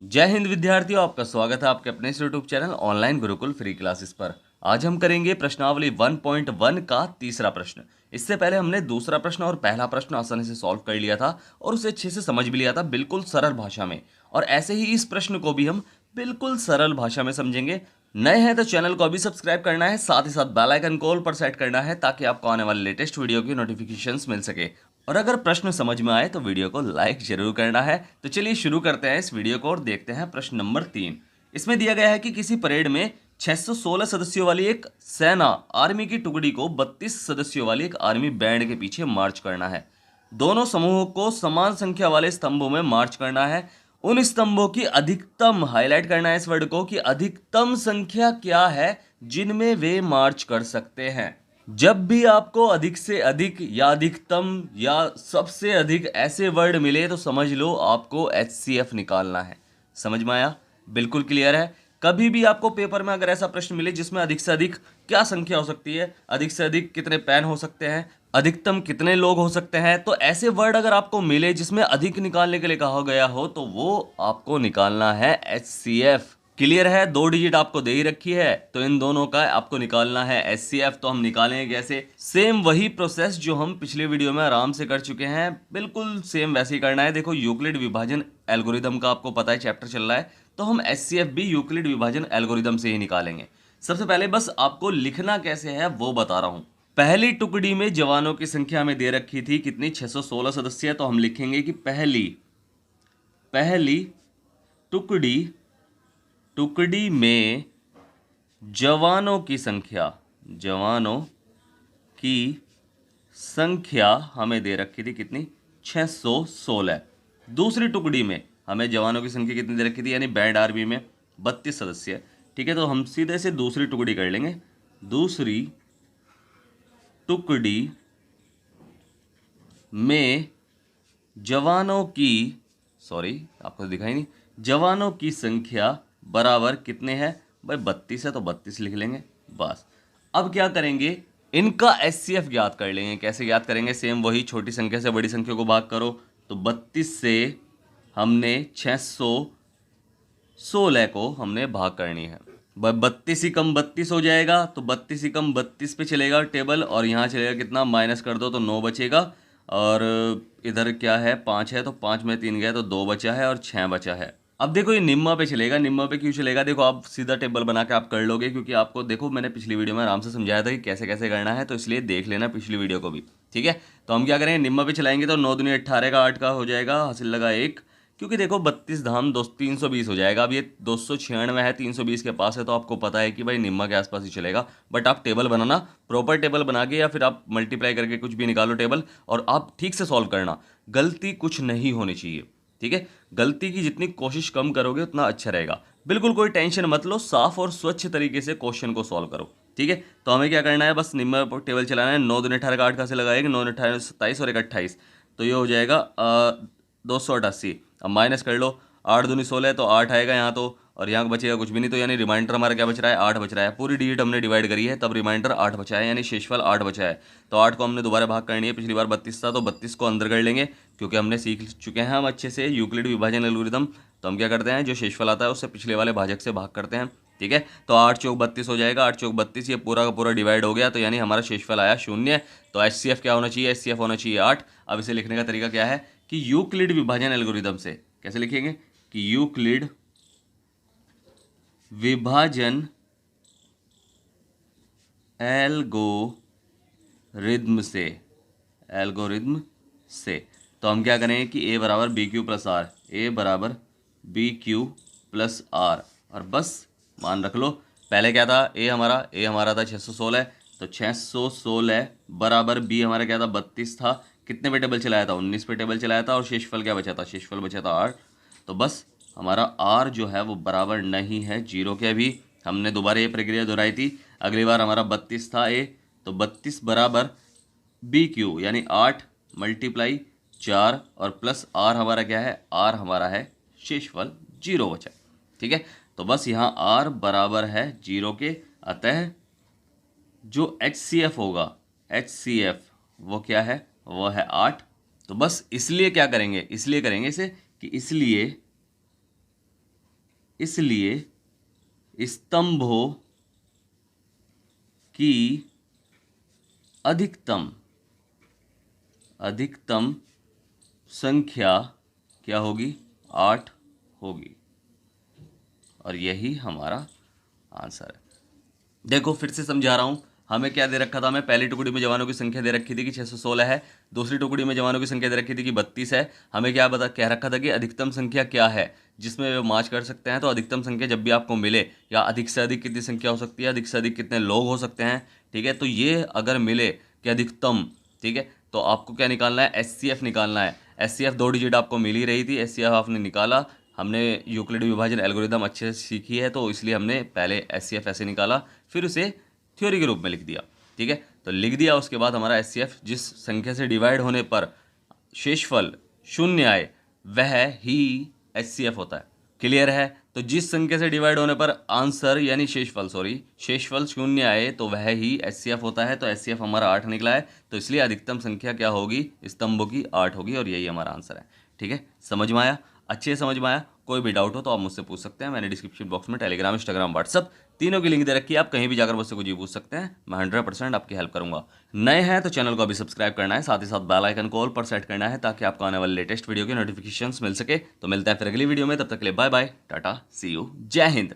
जय हिंद विद्यार्थियों, आपका स्वागत है आपके अपने YouTube channel online Gurukul free classes पर। आज हम करेंगे प्रश्नावली 1.1 का तीसरा प्रश्न। इससे पहले हमने दूसरा प्रश्न और पहला प्रश्न आसानी से सॉल्व कर लिया था और उसे अच्छे से समझ भी लिया था, बिल्कुल सरल भाषा में। और ऐसे ही इस प्रश्न को भी हम बिल्कुल सरल भाषा में समझेंगे। नए हैं तो चैनल को अभी सब्सक्राइब करना है, साथ ही साथ बेल आइकन को ऑल पर सेट करना है ताकि आपको आने वाले लेटेस्ट वीडियो की नोटिफिकेशंस मिल सके। और अगर प्रश्न समझ में आए तो वीडियो को लाइक जरूर करना है। तो चलिए शुरू करते हैं इस वीडियो को और देखते हैं प्रश्न नंबर 3। इसमें दिया गया है कि किसी परेड में 616 सदस्यों वाली एक सेना आर्मी की टुकड़ी को 32 सदस्यों वाली एक आर्मी बैंड के पीछे मार्च करना है। दोनों समूहों को समान संख्या वाले स्तंभों में मार्च करना है। उन स्तंभों की अधिकतम, हाईलाइट करना है इस वर्ड को, कि अधिकतम संख्या क्या है जिनमें वे मार्च कर सकते हैं। जब भी आपको अधिक से अधिक या अधिकतम या सबसे अधिक ऐसे वर्ड मिले तो समझ लो आपको HCF निकालना है। समझ में आया? बिल्कुल क्लियर है। कभी भी आपको पेपर में अगर ऐसा प्रश्न मिले जिसमें अधिक से अधिक क्या संख्या हो सकती है, अधिक से अधिक कितने पेन हो सकते हैं, अधिकतम कितने लोग हो सकते हैं, तो ऐसे वर्ड अगर आपको मिले जिसमें अधिक निकालने के लिए कहा गया हो तो वो आपको निकालना है HCF। क्लियर है? 2 डिजिट आपको दे ही रखी है तो इन दोनों का आपको निकालना है HCF। तो हम निकालेंगे कैसे? सेम वही प्रोसेस जो हम पिछले वीडियो में आराम से कर चुके हैं, बिल्कुल सेम वैसे ही करना है। देखो, यूक्लिड विभाजन एल्गोरिदम का आपको पता है चैप्टर चल रहा है, तो हम HCF भी यूक्लिड विभाजन एल्गोरिदम से ही निकालेंगे। सबसे पहले बस आपको लिखना कैसे है वो बता रहा हूं। पहली टुकड़ी में जवानों की संख्या हमें दे रखी थी कितनी? 616 सदस्य। तो हम लिखेंगे कि पहली टुकड़ी में जवानों की संख्या हमें दे रखी थी कितनी? 616। दूसरी टुकड़ी में हमें जवानों की संख्या कितनी दे रखी थी, यानी बैंड आर्मी में 32 सदस्य। ठीक है, तो हम सीधे से दूसरी टुकड़ी कर लेंगे। दूसरी टुकड़ी में जवानों की, सॉरी आपको दिखाई नहीं, जवानों की संख्या बराबर कितने हैं भाई? 32 है तो 32 लिख लेंगे बस। अब क्या करेंगे? इनका HCF ज्ञात कर लेंगे। कैसे ज्ञात करेंगे? सेम वही, छोटी संख्या से बड़ी संख्या को भाग करो। तो 32 से हमने 616 को हमने भाग करनी है। 32 ही कम 32 हो जाएगा, तो 32 ही कम 32 पे चलेगा टेबल, और यहाँ चलेगा कितना? माइनस कर दो तो 9 बचेगा। और इधर क्या है? 5 है, तो 5 में 3 गया तो 2 बचा है और 6 बचा है। अब देखो ये निम्मा पे चलेगा। निम्मा पे क्यों चलेगा? देखो, आप सीधा टेबल बना के आप कर लोगे, क्योंकि आपको देखो मैंने पिछली वीडियो में आराम से समझाया था कि कैसे कैसे करना है, तो इसलिए देख लेना पिछली वीडियो को भी। ठीक है, तो हम क्या करेंगे? निम्मा पे चलाएंगे तो 9 दूनी 18 का 8 का हो जाएगा, हासिल लगा 1। क्योंकि देखो 32 धाम 320 हो जाएगा। अब ये 296 है, 320 के पास है, तो आपको पता है कि भाई निम्मा के आसपास ही चलेगा। बट आप टेबल बनाना, प्रॉपर टेबल बना के, या फिर आप मल्टीप्लाई करके कुछ भी निकालो टेबल, और आप ठीक से सॉल्व करना। गलती कुछ नहीं होनी चाहिए। ठीक है, गलती की जितनी कोशिश कम करोगे उतना अच्छा रहेगा। बिल्कुल कोई टेंशन मत लो, साफ और स्वच्छ तरीके से क्वेश्चन को सॉल्व करो। ठीक है, तो हमें क्या करना है? बस निम्न पर टेबल चलाना है। 9 दूनी 18 का 8 का से लगाएंगे, 9 18 27 और 1 28, तो ये हो जाएगा 288। अब माइनस कर लो, 8 दूनी 16 तो 8 आएगा यहाँ तो, और यहाँ बचेगा कुछ भी नहीं, तो यानी रिमाइंडर हमारा क्या बच रहा है? 8 बच रहा है। पूरी डिजिट हमने डिवाइड करी है तब रिमाइंडर 8 बचा है, यानी शेषफल 8 बचा है। तो 8 को हमने दोबारा भाग करनी है। पिछली बार 32 था तो 32 को अंदर कर लेंगे, क्योंकि हमने सीख चुके हैं हम अच्छे से यूक्लिड विभाजन एल्गोरिथम। तो हम क्या करते हैं? जो शेषफल आता है उससे पिछले वाले भाजक से भाग करते हैं। ठीक है, तो 8 चौक 32 हो जाएगा। 8 चौक 32, ये पूरा का पूरा डिवाइड हो गया, तो यानी हमारा शेषफल आया 0। तो HCF क्या होना चाहिए? HCF होना चाहिए 8। अब इसे लिखने का तरीका क्या है कि यूक्लिड विभाजन एल्गोरिथम से कैसे लिखेंगे कि यूक्लिड विभाजन एल्गोरिथम से तो हम क्या करेंगे कि A बराबर BQ प्लस आर, A बराबर BQ प्लस आर, और बस मान रख लो। पहले क्या था? A हमारा था 616, तो 616 बराबर B हमारा क्या था? 32 था। कितने पे टेबल चलाया था? 19 पे टेबल चलाया था, और शेषफल क्या बचा था? शेषफल बचा था 8। तो बस हमारा R जो है वो बराबर नहीं है 0 के। अभी हमने दोबारा ये प्रक्रिया दोहराई थी। अगली बार हमारा 32 था A, तो 32 बराबर BQ यानी 8 मल्टीप्लाई 4 और प्लस R हमारा क्या है? R हमारा है शेषफल 0 बचा। ठीक है, तो बस यहाँ R बराबर है 0 के। अतः जो HCF होगा, HCF वो क्या है? वो है 8। तो बस इसलिए क्या करेंगे? इसलिए करेंगे इसे कि इसलिए इसलिए स्तंभों की अधिकतम संख्या क्या होगी? 8 होगी। और यही हमारा आंसर है। देखो फिर से समझा रहा हूं, हमें क्या दे रखा था? हमें पहली टुकड़ी में जवानों की संख्या दे रखी थी कि 616 है, दूसरी टुकड़ी में जवानों की संख्या दे रखी थी कि 32 है। हमें क्या बता कह रखा था कि अधिकतम संख्या क्या है जिसमें वे मार्च कर सकते हैं। तो अधिकतम संख्या जब भी आपको मिले, या अधिक से अधिक कितनी संख्या हो सकती है, अधिक से अधिक कितने लोग हो सकते हैं, ठीक है, तो ये अगर मिले कि अधिकतम, ठीक है, तो आपको क्या निकालना है? एचसीएफ निकालना है। एचसीएफ 2 डिजिट आपको मिल ही रही थी, एचसीएफ आपने निकाला। हमने यूक्लिड विभाजन एल्गोरिदम अच्छे से सीखी है, तो इसलिए हमने पहले एचसीएफ ऐसे निकाला, फिर उसे थ्योरी के रूप में लिख दिया, ठीक है। तो लिख दिया, उसके बाद हमारा एचसीएफ जिस संख्या से डिवाइड होने पर शेषफल शून्य आए वह ही एचसीएफ होता है। क्लियर है? तो जिस संख्या से डिवाइड होने पर आंसर यानी शेषफल शून्य आए तो वह ही एचसीएफ होता है। तो एचसीएफ हमारा 8 निकला है, तो इसलिए अधिकतम संख्या क्या होगी? स्तंभों की 8 होगी, और यही हमारा आंसर है। ठीक है, समझ में आया? अच्छे से समझ में आया? कोई भी डाउट हो तो आप मुझसे पूछ सकते हैं। मैंने डिस्क्रिप्शन बॉक्स में टेलीग्राम, इंस्टाग्राम, व्हाट्सअप तीनों की लिंक दे रखी है। आप कहीं भी जाकर मुझसे कुछ भी पूछ सकते हैं, मैं 100% आपकी हेल्प करूंगा। नए हैं तो चैनल को अभी सब्सक्राइब करना है, साथ ही साथ बेल आइकन को ऑल पर सेट करना है ताकि आपको आने वाले लेटेस्ट वीडियो के नोटिफिकेशंस मिल सके। तो मिलता है फिर अगली वीडियो में, तब तक के लिए bye bye, tata, see you, जय हिंद।